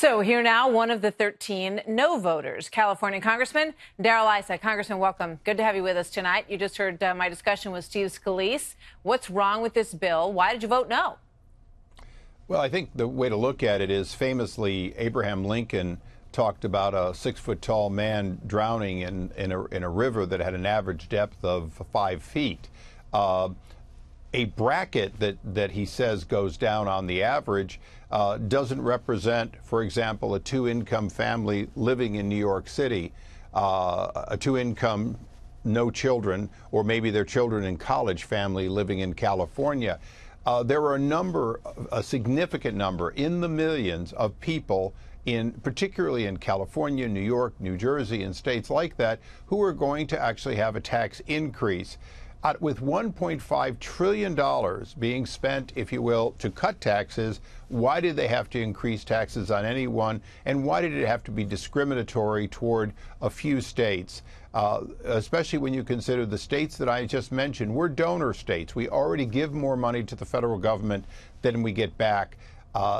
So here now, one of the 13 no voters, California Congressman Darrell Issa. Congressman, welcome. Good to have you with us tonight. You just heard my discussion with Steve Scalise. What's wrong with this bill? Why did you vote no? Well, I think the way to look at it is famously Abraham Lincoln talked about a 6-foot-tall man drowning in a river that had an average depth of 5 feet. A bracket that he says goes down on the average doesn't represent, for example, a 2-income family living in New York City, a 2-income, no children, or maybe their children in college family living in California. There are a significant number in the millions of people particularly in California, New York, New Jersey, and states like that, who are going to actually have a tax increase. With $1.5 trillion being spent, if you will, to cut taxes, why did they have to increase taxes on anyone? And why did it have to be discriminatory toward a few states? Especially when you consider the states that I just mentioned, we're donor states. We already give more money to the federal government than we get back.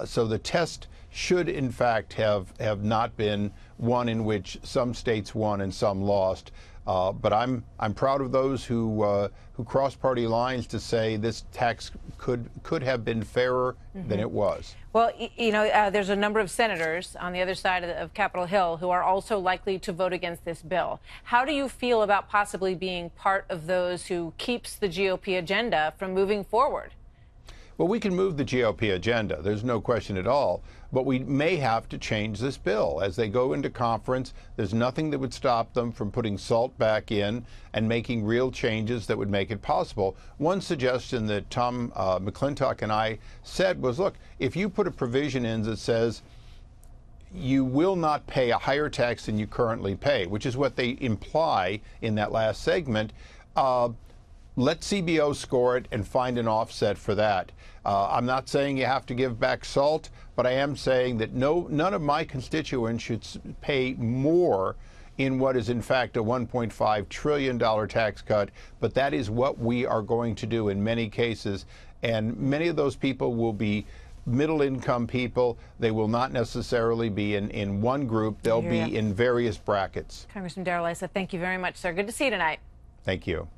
So the test should, in fact, have not been one in which some states won and some lost. But I'm proud of those who cross party lines to say this tax could have been fairer than it was. Well, you know, there's a number of senators on the other side of Capitol Hill who are also likely to vote against this bill. How do you feel about possibly being part of those who keeps the GOP agenda from moving forward? Well, we can move the GOP agenda. There's no question at all. But we may have to change this bill. As they go into conference, there's nothing that would stop them from putting SALT back in and making real changes that would make it possible. One suggestion that Tom McClintock and I said was, look, if you put a provision in that says you will not pay a higher tax than you currently pay, which is what they imply in that last segment, let CBO score it and find an offset for that. I'm not saying you have to give back SALT, but I am saying that none of my constituents should pay more in what is in fact a $1.5 trillion tax cut, but that is what we are going to do in many cases. And many of those people will be middle-income people. They will not necessarily be in one group. They'll be in various brackets. Congressman Darrell Issa, thank you very much, sir. Good to see you tonight. Thank you.